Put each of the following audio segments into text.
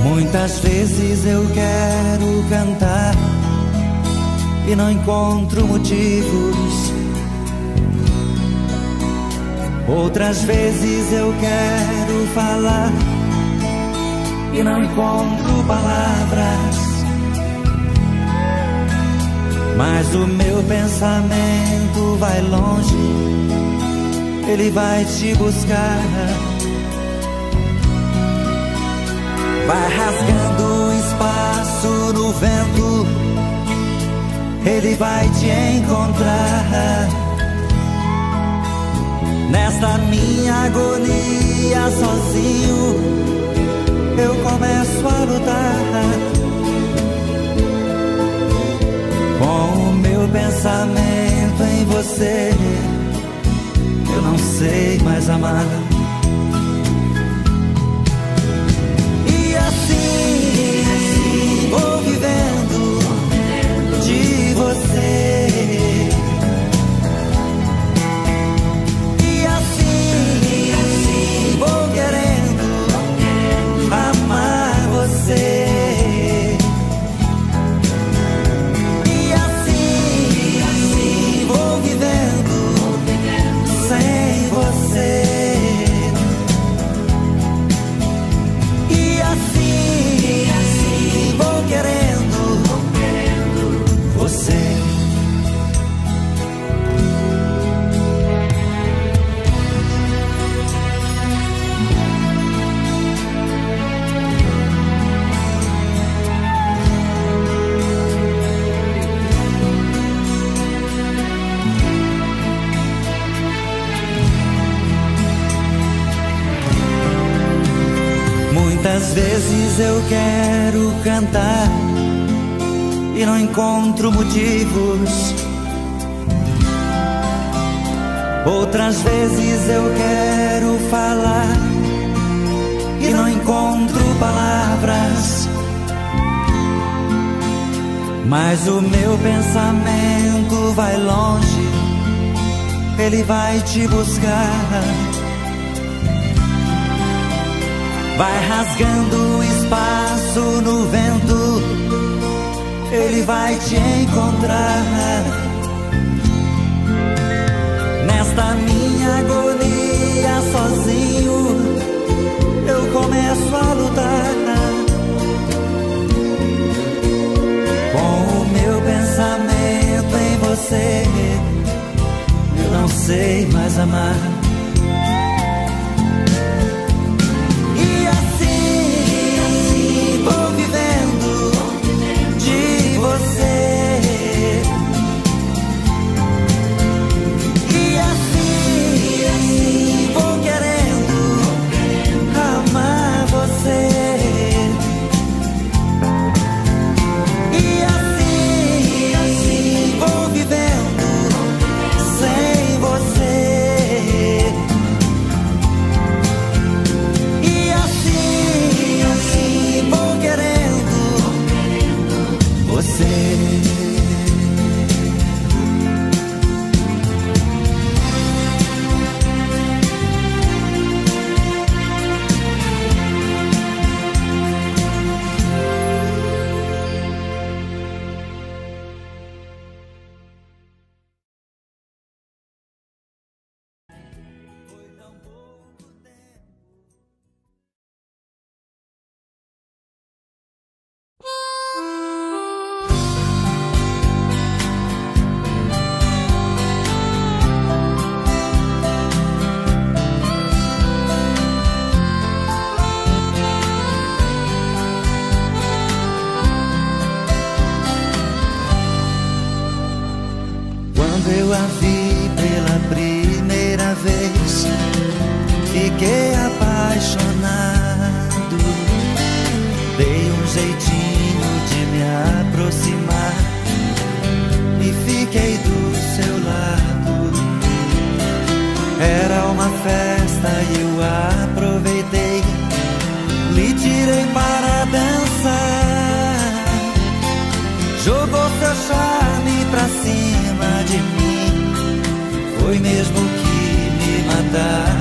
Muitas vezes eu quero cantar e não encontro motivos. Outras vezes eu quero falar e não encontro palavras. Mas o meu pensamento vai longe, ele vai te buscar. Vai rasgando espaço no vento, ele vai te encontrar. Nesta minha agonia sozinho, eu começo a lutar. Com o meu pensamento em você, eu não sei mais amar. Vou vivendo de você, e assim vou querendo amar você, e assim vou vivendo sem você. Muitas vezes eu quero cantar e não encontro motivos. Outras vezes eu quero falar e não encontro palavras. Mas o meu pensamento vai longe, ele vai te buscar. Vai rasgando espaço no vento, ele vai te encontrar. Nesta minha agonia sozinho, eu começo a lutar. Com o meu pensamento em você, eu não sei mais amar. Eu a vi pela primeira vez, fiquei apaixonado. Dei um jeitinho de me aproximar e fiquei do seu lado. Era uma uma festa e eu aproveitei, lhe tirei para dançar. Jogou seu charme pra cima de mim, foi mesmo que me matar.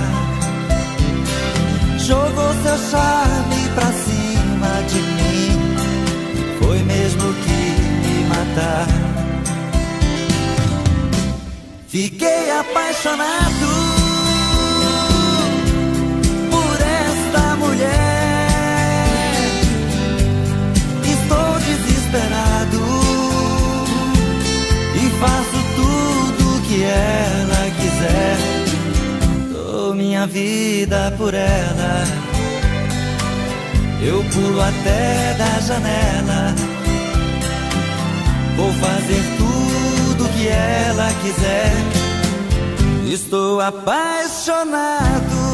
Jogou seu charme pra cima de mim, foi mesmo que me matar. Fiquei apaixonado por esta mulher, estou desesperado e faço tudo que ela quiser. Dou minha vida por ela, eu pulo até da janela, vou fazer tudo que ela quiser. Estou apaixonado.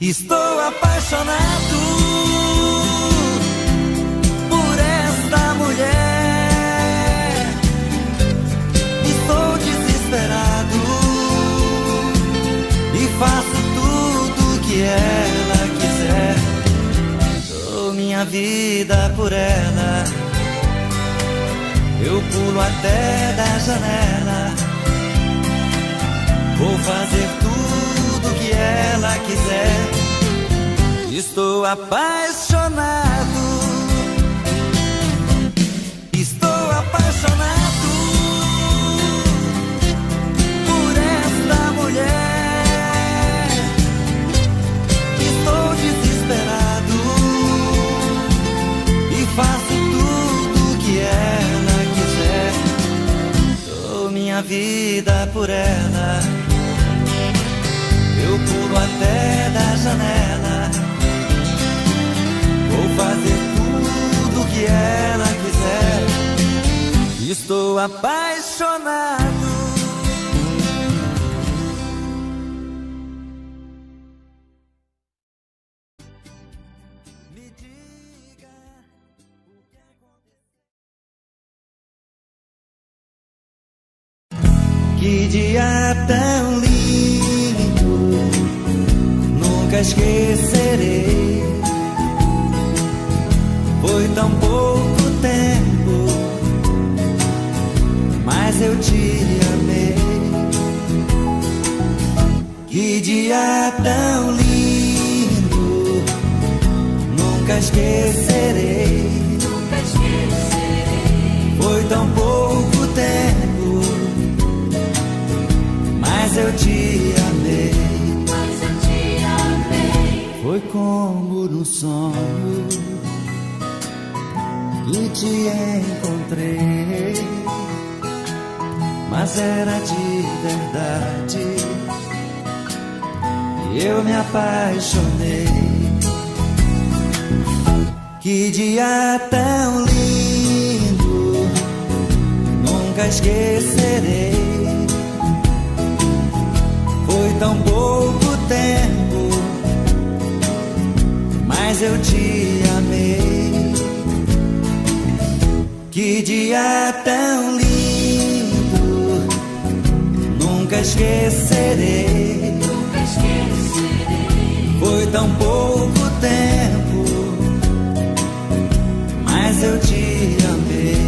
Estou apaixonado por esta mulher, estou desesperado e faço tudo que ela quiser. Dou minha vida por ela, eu pulo até da janela, vou fazer tudo que ela quiser. Estou apaixonado. Estou apaixonado por esta mulher, estou desesperado e faço tudo que ela quiser. Dou minha vida por ela, eu pulo até da janela, vou fazer tudo que ela quiser. Estou apaixonado. Me diga o que aconteceu. Que dia tão lindo, nunca esquecerei. Foi tão pouco tempo, mas eu te amei. Que dia tão lindo, nunca esquecerei. Foi tão pouco tempo, mas eu te amei. Foi como no sonho que te encontrei, mas era de verdade e eu me apaixonei. Que dia tão lindo, nunca esquecerei. Foi tão pouco tempo, mas eu te amei. Que dia tão lindo, nunca esquecerei. Foi tão pouco tempo, mas eu te amei.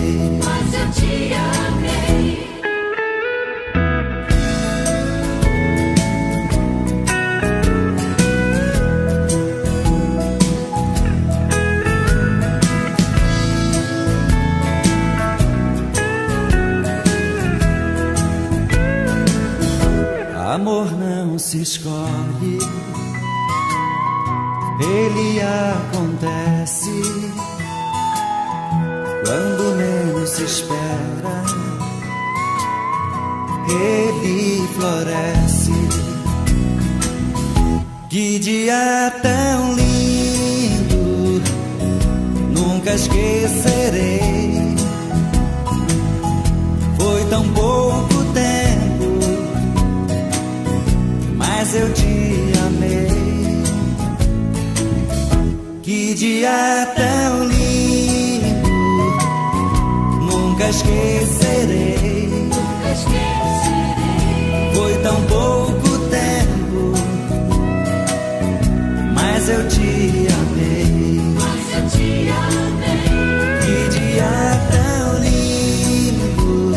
Amor não se escolhe, ele acontece quando menos se espera. Ele floresce. Que dia tão lindo, nunca esquecerei. Foi esquecerei. Nunca esquecerei. Foi tão pouco tempo, mas eu te amei. Mas eu te amei. Que dia tão lindo,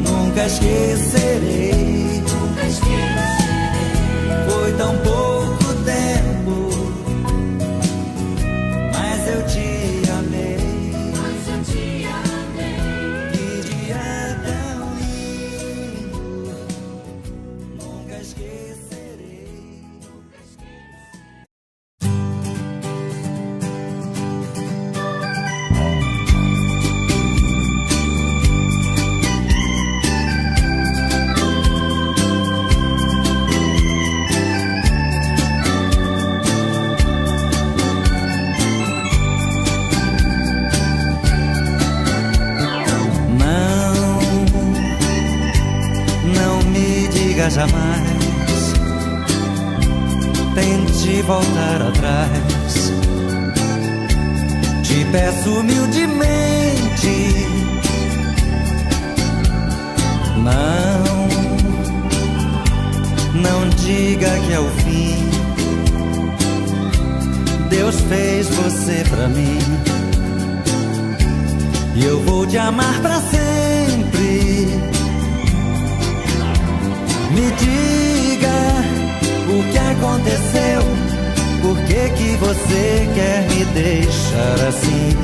nunca esquecerei. Nunca esquecerei. Foi tão pouco tempo, mas eu te amei. Mas eu te amei. Que dia tão lindo, nunca esquecerei. Não me diga jamais, tente voltar atrás. Te peço humildemente, não diga que é o fim. Deus fez você pra mim, e eu vou te amar pra sempre. Me diga o que aconteceu, por que você quer me deixar assim?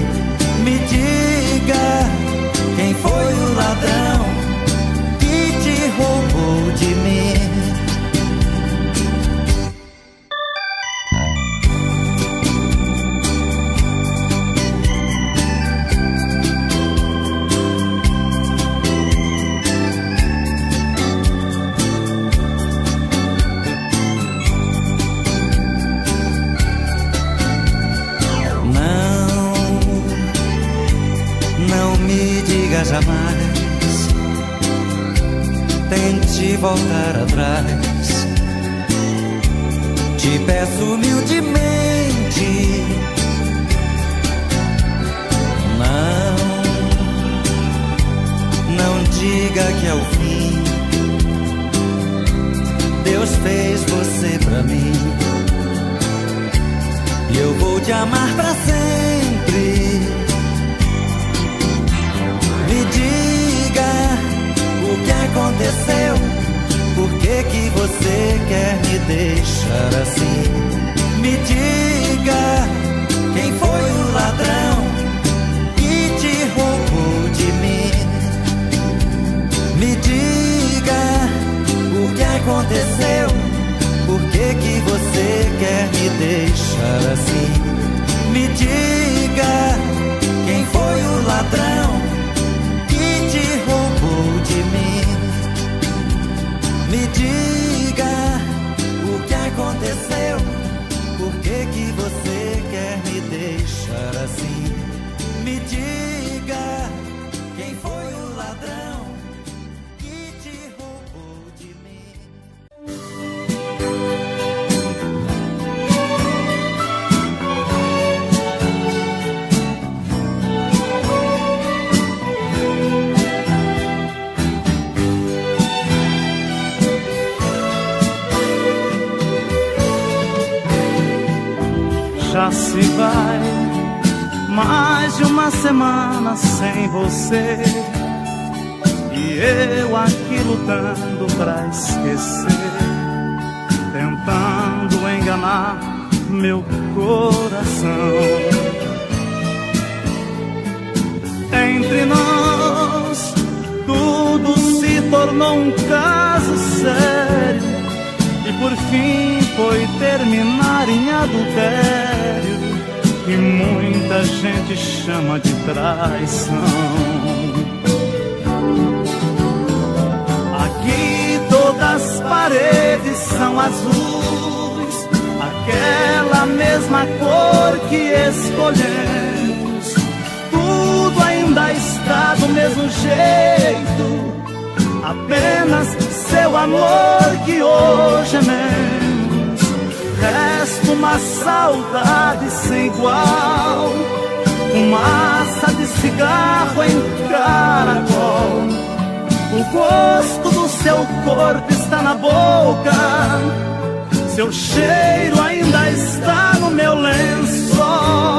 Me diga quem foi o ladrão que te roubou de mim. Não me diga jamais, tente voltar atrás. Te peço humildemente, não diga que é o fim. Deus fez você pra mim, e eu vou te amar pra sempre. Me diga o que aconteceu, por que você quer me deixar assim? Me diga quem foi o ladrão que te roubou de mim. Me diga o que aconteceu, por que você quer me deixar assim? Me diga quem foi o ladrão que te roubou de mim. Me diga o que aconteceu, por que você quer me deixar assim? Me diga quem foi o ladrão que te roubou de mim. Já se vai mais de uma semana sem você, e eu aqui lutando pra esquecer, tentando enganar meu coração. Entre nós tudo se tornou um caso sério, e por fim foi terminar em adultério, que muita gente chama de traição. Aqui todas as paredes são azuis, aquela mesma cor que escolhemos. Tudo ainda está do mesmo jeito, apenas seu amor que hoje é menos. Resta uma saudade sem igual, fumaça de cigarro em seu corpo está na boca, seu cheiro ainda está no meu lençol.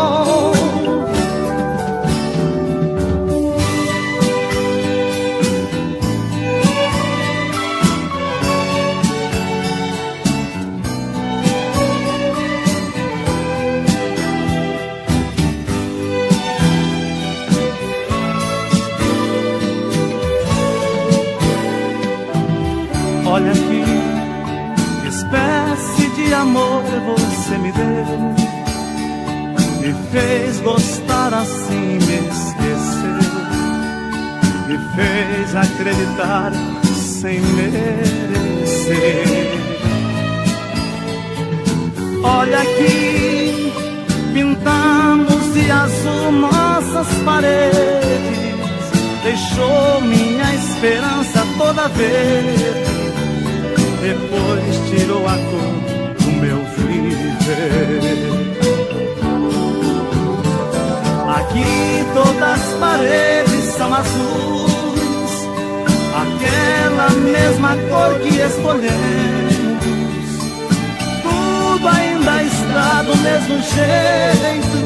Olha que espécie de amor você me deu, me fez gostar assim, me esqueceu, me fez acreditar sem merecer. Olha aqui, pintamos de azul nossas paredes, deixou minha esperança toda verde, depois tirou a cor do meu viver. Aqui todas as paredes são azuis, aquela mesma cor que escolhemos. Tudo ainda está do mesmo jeito,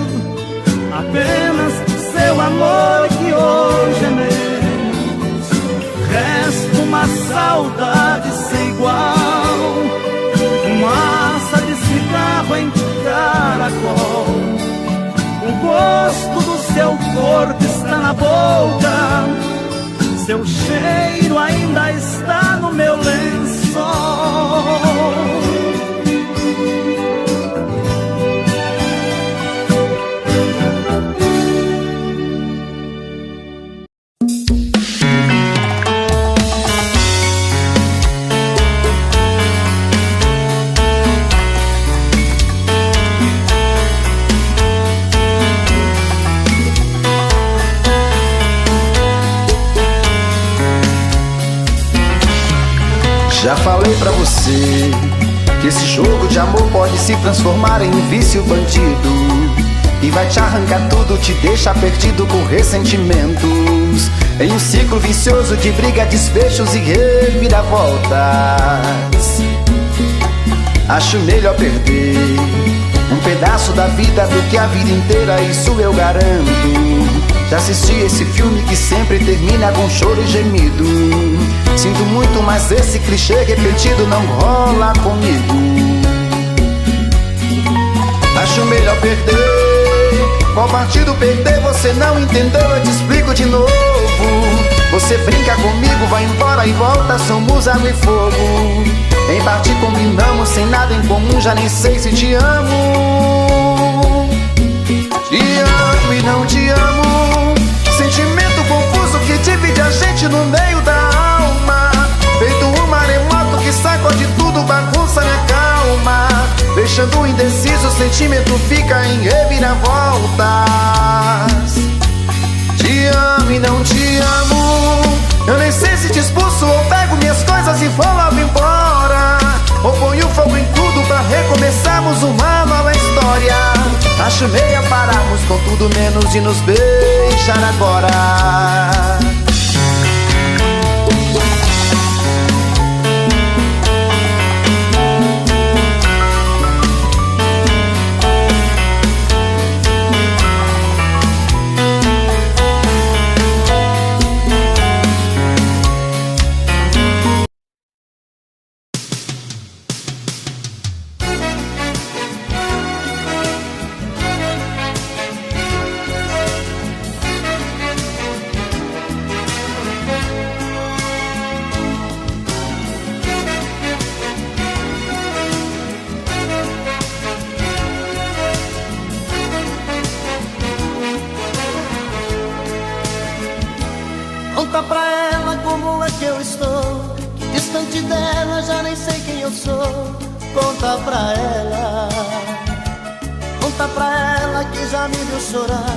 apenas seu amor que hoje é meu. Resta uma saudade sem igual, fumaça de cigarro em caracol. O gosto do seu corpo está na boca, seu cheiro ainda está no meu lençol. Já falei pra você que esse jogo de amor pode se transformar em um vício bandido, e vai te arrancar tudo, te deixar perdido com ressentimentos, em um ciclo vicioso de briga, desfechos e reviravoltas. Acho melhor perder um pedaço da vida do que a vida inteira, isso eu garanto. Já assisti esse filme que sempre termina com choro e gemido. Sinto muito, mas esse clichê repetido não rola comigo. Acho melhor perder. Qual partido perder? Você não entendeu, eu te explico de novo. Você brinca comigo, vai embora e volta, somos água e fogo. Em parte combinamos, sem nada em comum, já nem sei se te amo. Te amo e não te amo, sentimento confuso que divide a gente no meio da alma. Feito um maremoto que sacode tudo, bagunça minha calma, deixando indeciso, o sentimento fica em reviravoltas. Te amo e não te amo, eu nem sei se te expulso ou pego minhas coisas e vou logo embora, ou ponho fogo em tudo pra recomeçarmos uma nova história. Acho meia pararmos com tudo menos de nos beijar agora. Conta pra ela como é que eu estou, que distante dela já nem sei quem eu sou. Conta pra ela, conta pra ela que já me viu chorar,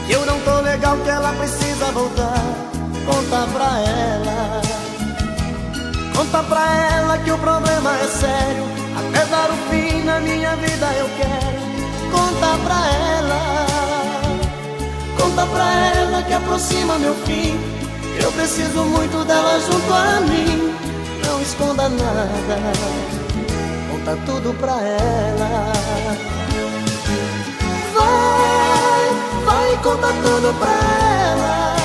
que eu não tô legal, que ela precisa voltar. Conta pra ela, conta pra ela que o problema é sério, até dar o fim na minha vida eu quero. Conta pra ela, conta pra ela que aproxima meu fim, eu preciso muito dela junto a mim. não esconda nada, conta tudo pra ela. Vai, conta tudo pra ela.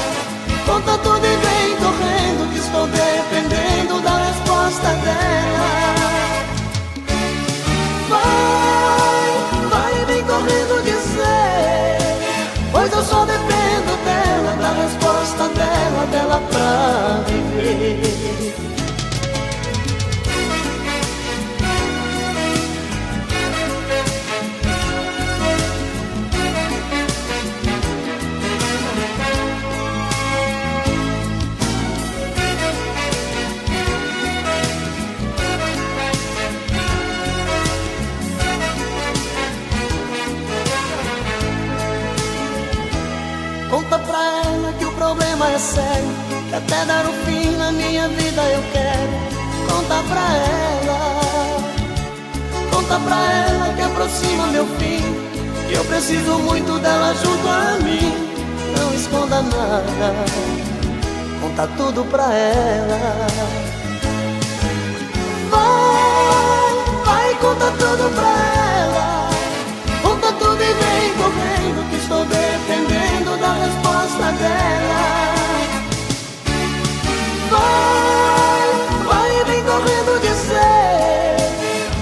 Conta tudo e vem correndo, que estou dependendo da resposta dela. Vai, vem correndo dizer, pois eu só dependo dela, da resposta dela pra viver. Conta pra ela que o problema é sério, que até dar o fim na minha vida eu quero. Conta pra ela que aproxima meu fim, que eu preciso muito dela junto a mim. Não esconda nada, conta tudo pra ela. Vai, conta tudo pra ela. Conta tudo e vem correndo, que estou dependendo da resposta dela. Vai, vem correndo dizer,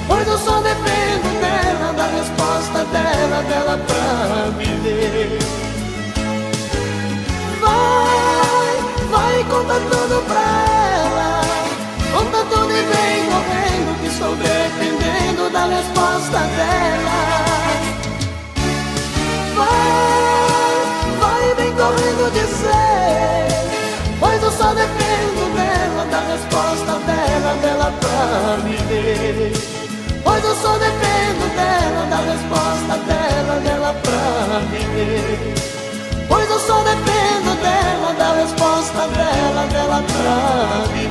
pois eu só dependo dela, da resposta dela pra viver. Vai, conta tudo pra ela. Conta tudo e vem correndo, que estou dependendo da resposta dela. Vai, vem correndo dizer, pois eu só dependo dela, da resposta dela pra viver. Pois eu só dependo dela, da resposta dela pra viver. Pois eu só dependo dela, da resposta dela pra viver.